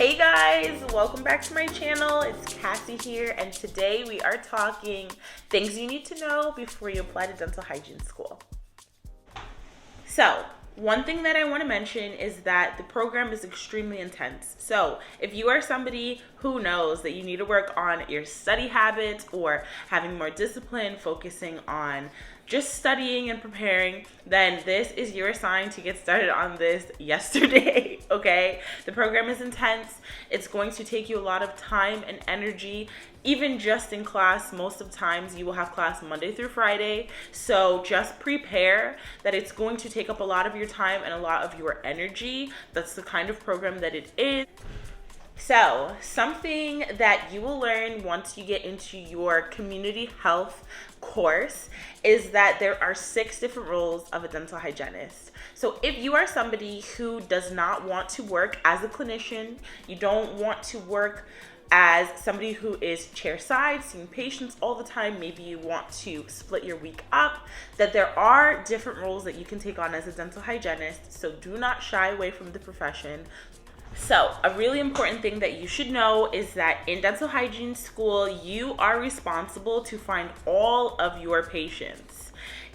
Hey guys, welcome back to my channel. It's Cassie here, and today we are talking things you need to know before you apply to dental hygiene school. So, one thing that I want to mention is that the program is extremely intense. So if you are somebody who knows that you need to work on your study habits or having more discipline, focusing on just studying and preparing, then this is your sign to get started on this yesterday, okay? The program is intense. It's going to take you a lot of time and energy. Even just in class, most of the times you will have class Monday through Friday. So just prepare that it's going to take up a lot of your time and a lot of your energy. That's the kind of program that it is. So something that you will learn once you get into your community health course is that there are 6 different roles of a dental hygienist. So if you are somebody who does not want to work as a clinician, you don't want to work as somebody who is chairside, seeing patients all the time, maybe you want to split your week up, that there are different roles that you can take on as a dental hygienist. So do not shy away from the profession. So a really important thing that you should know is that in dental hygiene school, you are responsible to find all of your patients.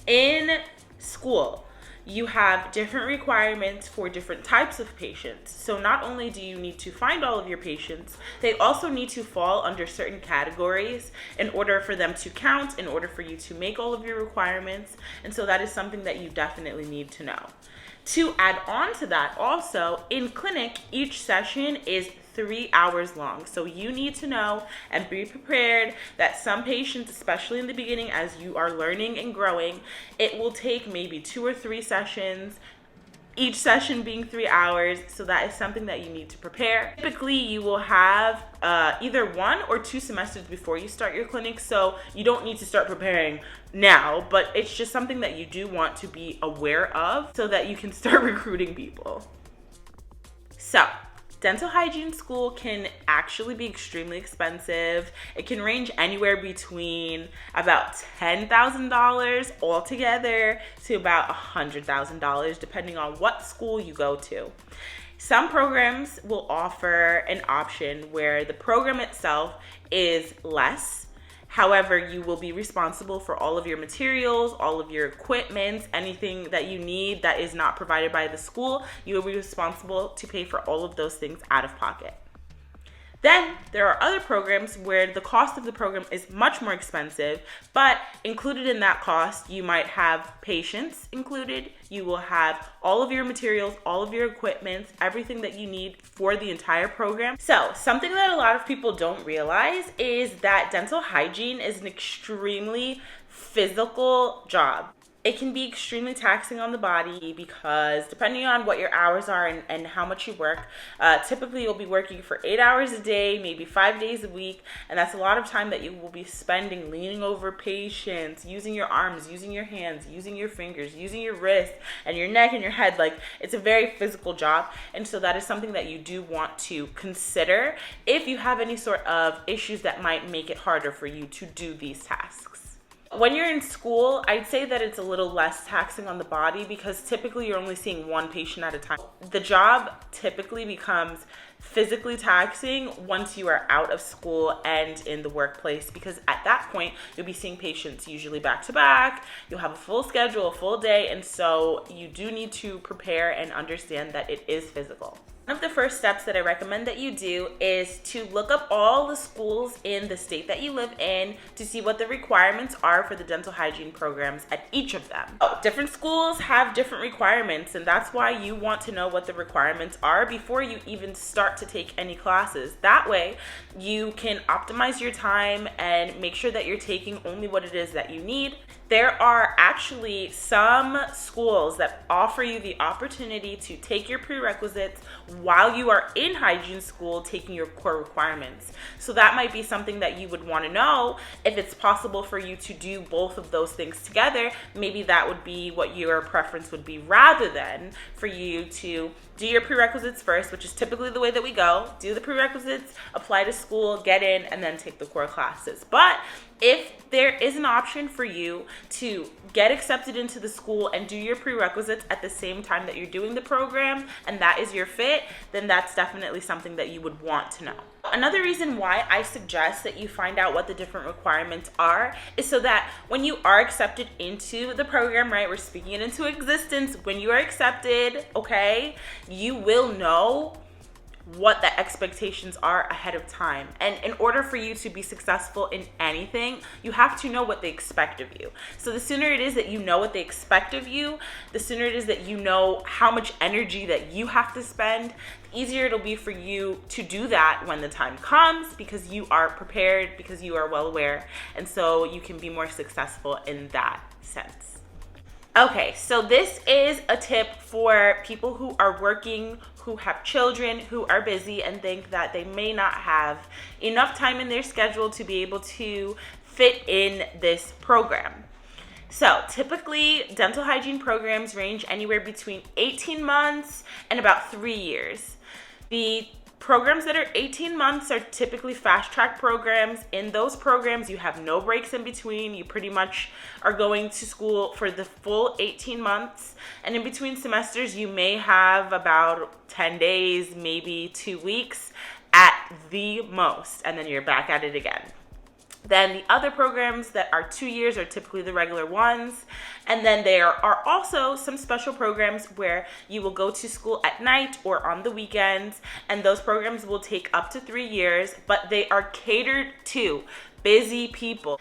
In school, you have different requirements for different types of patients. So not only do you need to find all of your patients, they also need to fall under certain categories in order for them to count, in order for you to make all of your requirements. And so that is something that you definitely need to know. To add on to that, also in clinic, each session is 3 hours long. So you need to know and be prepared that some patients, especially in the beginning as you are learning and growing, it will take maybe 2 or 3 sessions, each session being 3 hours. So that is something that you need to prepare. Typically, you will have either 1 or 2 semesters before you start your clinic. So you don't need to start preparing now, but it's just something that you do want to be aware of so that you can start recruiting people. So dental hygiene school can actually be extremely expensive. It can range anywhere between about $10,000 altogether to about $100,000, depending on what school you go to. Some programs will offer an option where the program itself is less. However, you will be responsible for all of your materials, all of your equipment, anything that you need that is not provided by the school. You will be responsible to pay for all of those things out of pocket. Then there are other programs where the cost of the program is much more expensive, but included in that cost, you might have patients included. You will have all of your materials, all of your equipment, everything that you need for the entire program. So something that a lot of people don't realize is that dental hygiene is an extremely physical job. It can be extremely taxing on the body because depending on what your hours are and how much you work, typically you'll be working for 8 hours a day, maybe 5 days a week, and that's a lot of time that you will be spending leaning over patients, using your arms, using your hands, using your fingers, using your wrist and your neck and your head. Like, it's a very physical job, and so that is something that you do want to consider if you have any sort of issues that might make it harder for you to do these tasks. When you're in school, I'd say that it's a little less taxing on the body because typically you're only seeing one patient at a time. The job typically becomes physically taxing once you are out of school and in the workplace, because at that point you'll be seeing patients usually back to back. You'll have a full schedule, a full day, and so you do need to prepare and understand that it is physical. One of the first steps that I recommend that you do is to look up all the schools in the state that you live in to see what the requirements are for the dental hygiene programs at each of them. Different schools have different requirements, and that's why you want to know what the requirements are before you even start to take any classes. That way, you can optimize your time and make sure that you're taking only what it is that you need. There are actually some schools that offer you the opportunity to take your prerequisites while you are in hygiene school taking your core requirements. So that might be something that you would want to know if it's possible for you to do both of those things together. Maybe that would be what your preference would be, rather than for you to do your prerequisites first, which is typically the way that we go. Do the prerequisites, apply to school, get in, and then take the core classes. But If there is an option for you to get accepted into the school and do your prerequisites at the same time that you're doing the program, and that is your fit, then that's definitely something that you would want to know. Another reason why I suggest that you find out what the different requirements are is so that when you are accepted into the program, right, we're speaking it into existence, when you are accepted, okay, you will know what the expectations are ahead of time. And in order for you to be successful in anything, you have to know what they expect of you. So the sooner it is that you know what they expect of you, the sooner it is that you know how much energy that you have to spend, the easier it'll be for you to do that when the time comes, because you are prepared, because you are well aware, and so you can be more successful in that sense. Okay, so this is a tip for people who are working, who have children, who are busy and think that they may not have enough time in their schedule to be able to fit in this program. So typically, dental hygiene programs range anywhere between 18 months and about 3 years. The programs that are 18 months are typically fast track programs. In those programs, you have no breaks in between. You pretty much are going to school for the full 18 months. And in between semesters, you may have about 10 days, maybe 2 weeks at the most. And then you're back at it again. Then the other programs that are 2 years are typically the regular ones. And then there are also some special programs where you will go to school at night or on the weekends. And those programs will take up to 3 years, but they are catered to busy people.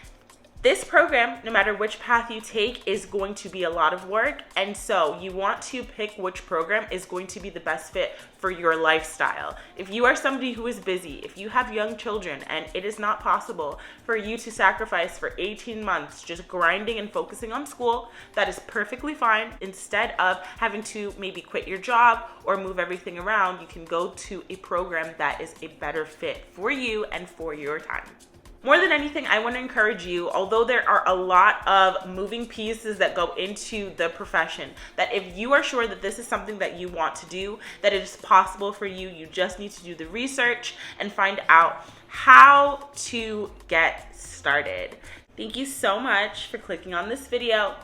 This program, no matter which path you take, is going to be a lot of work. And so you want to pick which program is going to be the best fit for your lifestyle. If you are somebody who is busy, if you have young children and it is not possible for you to sacrifice for 18 months just grinding and focusing on school, that is perfectly fine. Instead of having to maybe quit your job or move everything around, you can go to a program that is a better fit for you and for your time. More than anything, I want to encourage you, although there are a lot of moving pieces that go into the profession, that if you are sure that this is something that you want to do, that it is possible for you, you just need to do the research and find out how to get started. Thank you so much for clicking on this video.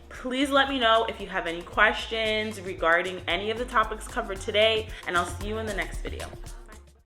Please let me know if you have any questions regarding any of the topics covered today, and I'll see you in the next video.